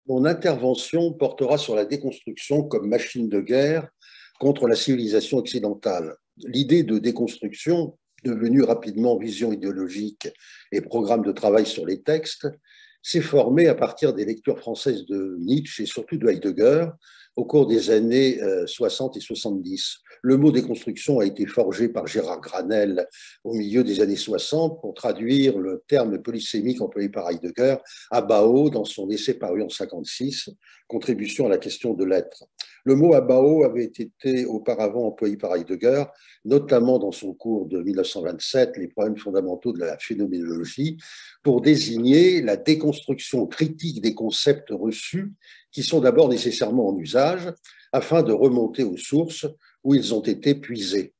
Mon intervention portera sur la déconstruction comme machine de guerre contre la civilisation occidentale. L'idée de déconstruction, devenue rapidement vision idéologique et programme de travail sur les textes, s'est formée à partir des lectures françaises de Nietzsche et surtout de Heidegger au cours des années 60 et 70. Le mot déconstruction a été forgé par Gérard Granel au milieu des années 60 pour traduire le terme polysémique employé par Heidegger, abao, dans son essai paru en 56, Contribution à la question de l'être. Le mot abao avait été auparavant employé par Heidegger, notamment dans son cours de 1927, Les problèmes fondamentaux de la phénoménologie, pour désigner la déconstruction critique des concepts reçus qui sont d'abord nécessairement en usage, afin de remonter aux sources où ils ont été puisés.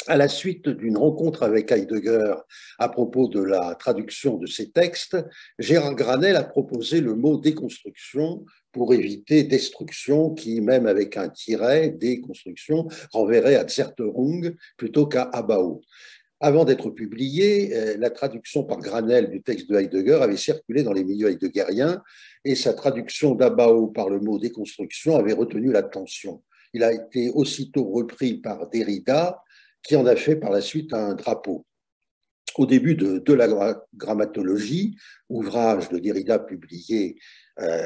À la suite d'une rencontre avec Heidegger à propos de la traduction de ses textes, Gérard Granel a proposé le mot déconstruction pour éviter destruction qui, même avec un tiret, déconstruction, renverrait à Zerterung plutôt qu'à Abao. Avant d'être publiée, la traduction par Granel du texte de Heidegger avait circulé dans les milieux heideggeriens et sa traduction d'Abao par le mot déconstruction avait retenu l'attention. Il a été aussitôt repris par Derrida, qui en a fait par la suite un drapeau. Au début de la grammatologie, ouvrage de Derrida publié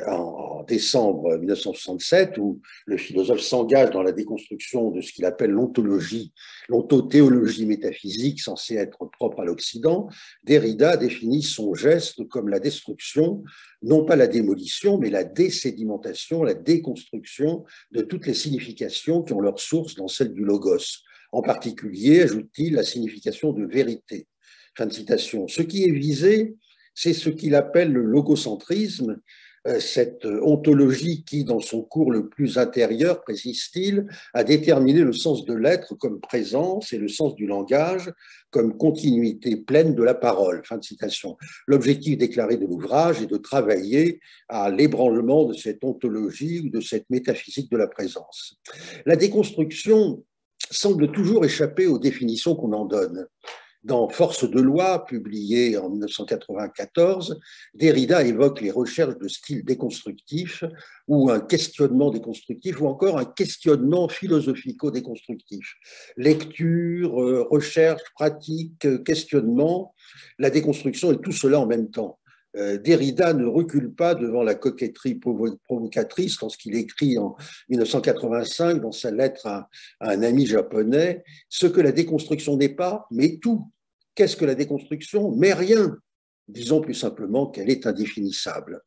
en décembre 1967, où le philosophe s'engage dans la déconstruction de ce qu'il appelle l'ontologie, l'ontothéologie métaphysique censée être propre à l'Occident, Derrida définit son geste comme la destruction, non pas la démolition, mais la désédimentation, la déconstruction de toutes les significations qui ont leur source dans celle du logos. En particulier, ajoute-t-il, la signification de vérité. Fin de citation. Ce qui est visé, c'est ce qu'il appelle le logocentrisme, cette ontologie qui, dans son cours le plus intérieur, précise-t-il, a déterminé le sens de l'être comme présence et le sens du langage comme continuité pleine de la parole. Fin de citation. L'objectif déclaré de l'ouvrage est de travailler à l'ébranlement de cette ontologie ou de cette métaphysique de la présence. La déconstruction semble toujours échapper aux définitions qu'on en donne. Dans Force de loi, publié en 1994, Derrida évoque les recherches de style déconstructif ou un questionnement déconstructif ou encore un questionnement philosophico-déconstructif. Lecture, recherche, pratique, questionnement, la déconstruction et tout cela en même temps. Derrida ne recule pas devant la coquetterie provocatrice lorsqu'il écrit en 1985 dans sa lettre à un ami japonais ce que la déconstruction n'est pas, mais tout. Qu'est-ce que la déconstruction? Mais rien. Disons plus simplement qu'elle est indéfinissable.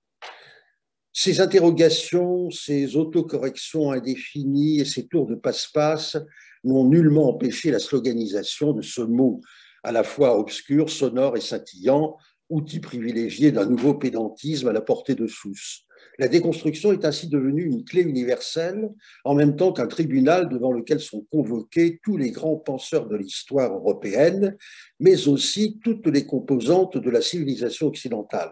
Ces interrogations, ces autocorrections indéfinies et ces tours de passe-passe n'ont nullement empêché la sloganisation de ce mot à la fois obscur, sonore et scintillant, outil privilégié d'un nouveau pédantisme à la portée de tous. La déconstruction est ainsi devenue une clé universelle, en même temps qu'un tribunal devant lequel sont convoqués tous les grands penseurs de l'histoire européenne, mais aussi toutes les composantes de la civilisation occidentale.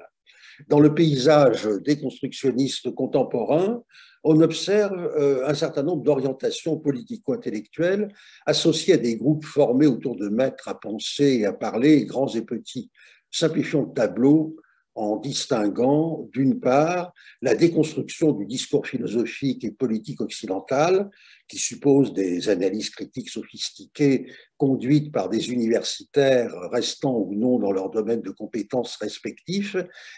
Dans le paysage déconstructionniste contemporain, on observe un certain nombre d'orientations politico-intellectuelles associées à des groupes formés autour de maîtres à penser et à parler, grands et petits. Simplifions le tableau en distinguant, d'une part, la déconstruction du discours philosophique et politique occidental, qui suppose des analyses critiques sophistiquées conduites par des universitaires restant ou non dans leur domaine de compétences respectifs,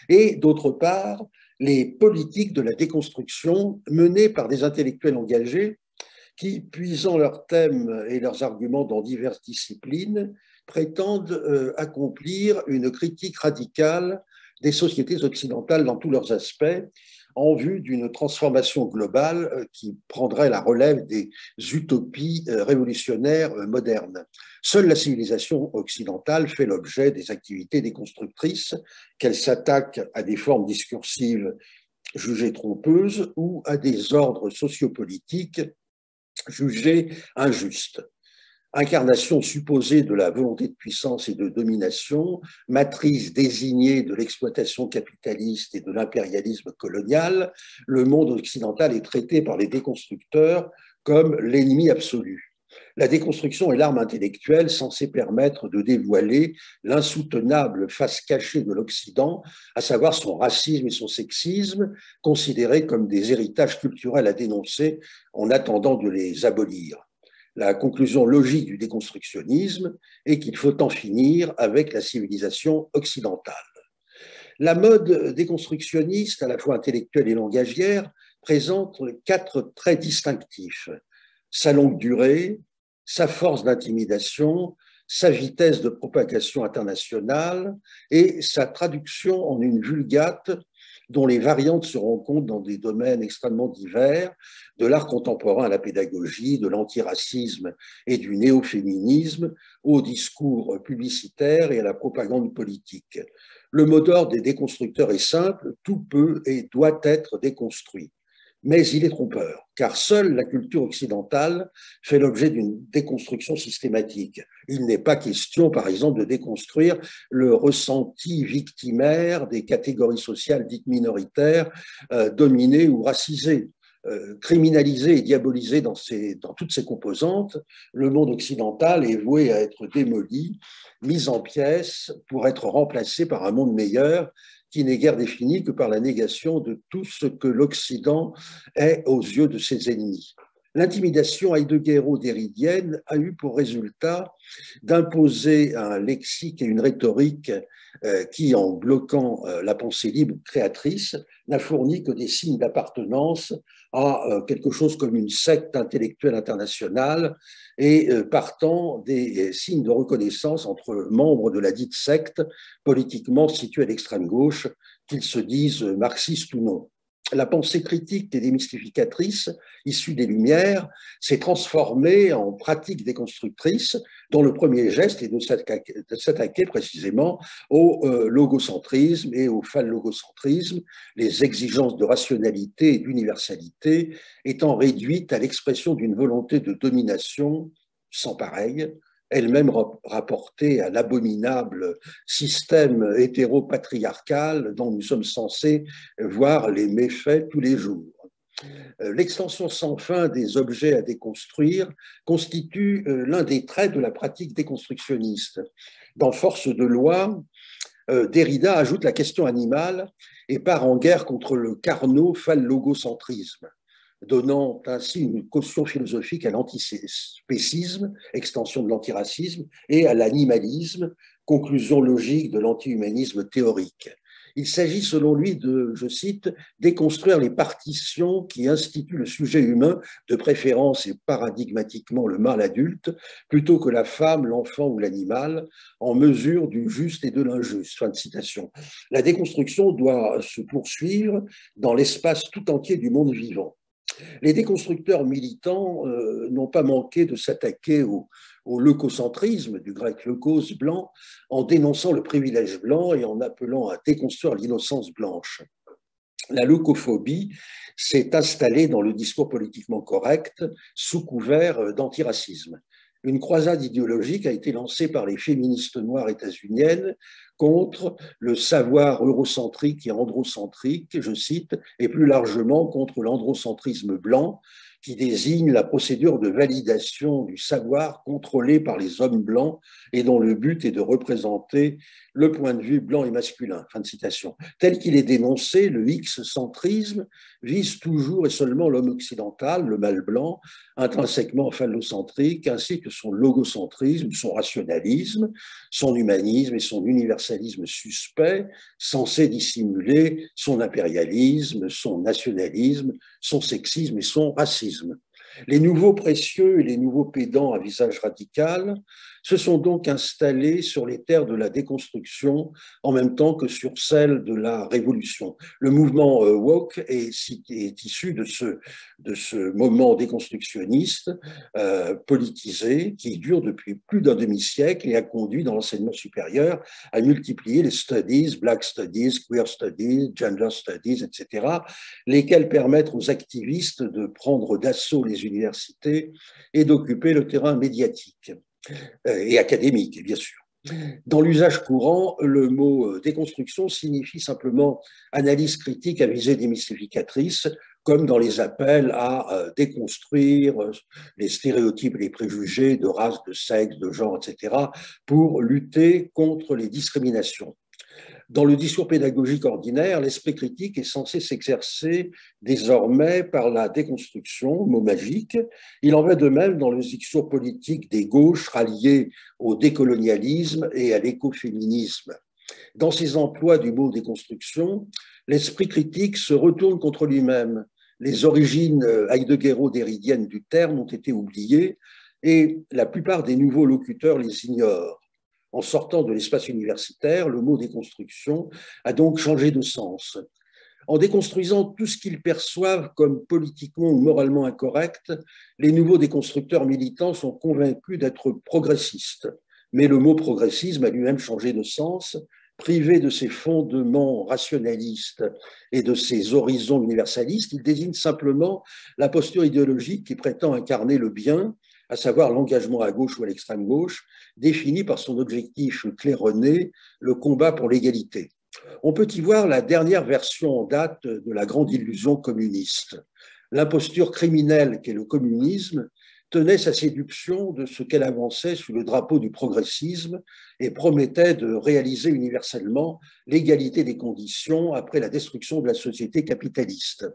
et d'autre part, les politiques de la déconstruction menées par des intellectuels engagés qui, puisant leurs thèmes et leurs arguments dans diverses disciplines, prétendent accomplir une critique radicale des sociétés occidentales dans tous leurs aspects, en vue d'une transformation globale qui prendrait la relève des utopies révolutionnaires modernes. Seule la civilisation occidentale fait l'objet des activités déconstructrices, qu'elle s'attaque à des formes discursives jugées trompeuses ou à des ordres sociopolitiques jugés injustes. Incarnation supposée de la volonté de puissance et de domination, matrice désignée de l'exploitation capitaliste et de l'impérialisme colonial, le monde occidental est traité par les déconstructeurs comme l'ennemi absolu. La déconstruction est l'arme intellectuelle censée permettre de dévoiler l'insoutenable face cachée de l'Occident, à savoir son racisme et son sexisme, considérés comme des héritages culturels à dénoncer en attendant de les abolir. La conclusion logique du déconstructionnisme est qu'il faut en finir avec la civilisation occidentale. La mode déconstructionniste, à la fois intellectuelle et langagière, présente quatre traits distinctifs: sa longue durée, sa force d'intimidation, sa vitesse de propagation internationale et sa traduction en une vulgate dont les variantes se rencontrent dans des domaines extrêmement divers, de l'art contemporain à la pédagogie, de l'antiracisme et du néo-féminisme, au discours publicitaire et à la propagande politique. Le mot d'ordre des déconstructeurs est simple: tout peut et doit être déconstruit. Mais il est trompeur, car seule la culture occidentale fait l'objet d'une déconstruction systématique. Il n'est pas question, par exemple, de déconstruire le ressenti victimaire des catégories sociales dites minoritaires, dominées ou racisées. Criminalisé et diabolisé dans toutes ses composantes, le monde occidental est voué à être démoli, mis en pièces pour être remplacé par un monde meilleur qui n'est guère défini que par la négation de tout ce que l'Occident est aux yeux de ses ennemis. L'intimidation heideggéro-derridienne a eu pour résultat d'imposer un lexique et une rhétorique qui, en bloquant la pensée libre créatrice, n'a fourni que des signes d'appartenance à quelque chose comme une secte intellectuelle internationale et partant des signes de reconnaissance entre membres de la dite secte politiquement située à l'extrême gauche, qu'ils se disent marxistes ou non. La pensée critique et démystificatrice, issue des Lumières, s'est transformée en pratique déconstructrice, dont le premier geste est de s'attaquer précisément au logocentrisme et au phallogocentrisme, les exigences de rationalité et d'universalité étant réduites à l'expression d'une volonté de domination sans pareille, elle-même rapportée à l'abominable système hétéropatriarcal dont nous sommes censés voir les méfaits tous les jours. L'extension sans fin des objets à déconstruire constitue l'un des traits de la pratique déconstructionniste. Dans Force de loi, Derrida ajoute la question animale et part en guerre contre le carnot-phallogocentrisme, donnant ainsi une caution philosophique à l'antispécisme, extension de l'antiracisme, et à l'animalisme, conclusion logique de l'antihumanisme théorique. Il s'agit selon lui de, je cite, déconstruire les partitions qui instituent le sujet humain, de préférence et paradigmatiquement le mâle adulte, plutôt que la femme, l'enfant ou l'animal, en mesure du juste et de l'injuste. Fin de citation. La déconstruction doit se poursuivre dans l'espace tout entier du monde vivant. Les déconstructeurs militants n'ont pas manqué de s'attaquer au leucocentrisme, du grec leukos, blanc, en dénonçant le privilège blanc et en appelant à déconstruire l'innocence blanche. La leucophobie s'est installée dans le discours politiquement correct sous couvert d'antiracisme. Une croisade idéologique a été lancée par les féministes noires états-uniennes contre le savoir eurocentrique et androcentrique, je cite, et plus largement contre l'androcentrisme blanc, qui désigne la procédure de validation du savoir contrôlée par les hommes blancs et dont le but est de représenter le point de vue blanc et masculin. Fin de citation. Tel qu'il est dénoncé, le X-centrisme vise toujours et seulement l'homme occidental, le mâle blanc, intrinsèquement phallocentrique, ainsi que son logocentrisme, son rationalisme, son humanisme et son universalisme suspect, censé dissimuler son impérialisme, son nationalisme, son sexisme et son racisme. Les nouveaux précieux et les nouveaux pédants à visage radical se sont donc installés sur les terres de la déconstruction en même temps que sur celles de la révolution. Le mouvement woke est issu de ce moment déconstructionniste politisé qui dure depuis plus d'un demi-siècle et a conduit dans l'enseignement supérieur à multiplier les studies, black studies, queer studies, gender studies, etc., lesquels permettent aux activistes de prendre d'assaut les universités et d'occuper le terrain médiatique et académique, bien sûr. Dans l'usage courant, le mot déconstruction signifie simplement analyse critique à visée démystificatrice comme dans les appels à déconstruire les stéréotypes et les préjugés de race, de sexe, de genre, etc., pour lutter contre les discriminations. Dans le discours pédagogique ordinaire, l'esprit critique est censé s'exercer désormais par la déconstruction, mot magique. Il en va de même dans le discours politique des gauches ralliées au décolonialisme et à l'écoféminisme. Dans ses emplois du mot déconstruction, l'esprit critique se retourne contre lui-même. Les origines heideggéro-derridiennes du terme ont été oubliées et la plupart des nouveaux locuteurs les ignorent. En sortant de l'espace universitaire, le mot déconstruction a donc changé de sens. En déconstruisant tout ce qu'ils perçoivent comme politiquement ou moralement incorrect, les nouveaux déconstructeurs militants sont convaincus d'être progressistes. Mais le mot progressisme a lui-même changé de sens. Privé de ses fondements rationalistes et de ses horizons universalistes, il désigne simplement la posture idéologique qui prétend incarner le bien, à savoir l'engagement à gauche ou à l'extrême gauche, défini par son objectif claironné, le combat pour l'égalité. On peut y voir la dernière version en date de la grande illusion communiste. L'imposture criminelle qu'est le communisme tenait sa séduction de ce qu'elle avançait sous le drapeau du progressisme et promettait de réaliser universellement l'égalité des conditions après la destruction de la société capitaliste.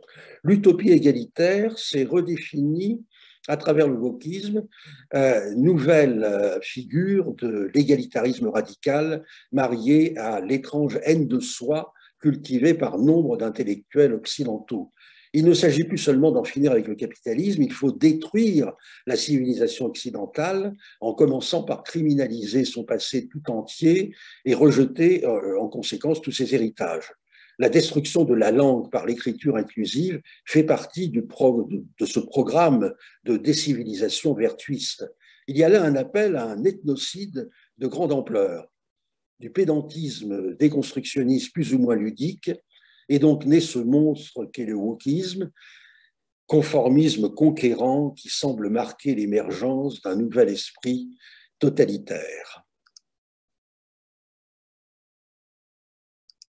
L'utopie égalitaire s'est redéfinie à travers le wokisme, nouvelle figure de l'égalitarisme radical mariée à l'étrange haine de soi cultivée par nombre d'intellectuels occidentaux. Il ne s'agit plus seulement d'en finir avec le capitalisme, il faut détruire la civilisation occidentale en commençant par criminaliser son passé tout entier et rejeter en conséquence tous ses héritages. La destruction de la langue par l'écriture inclusive fait partie de ce programme de décivilisation vertuiste. Il y a là un appel à un ethnocide de grande ampleur. Du pédantisme déconstructionniste plus ou moins ludique est donc né ce monstre qu'est le wokisme, conformisme conquérant qui semble marquer l'émergence d'un nouvel esprit totalitaire.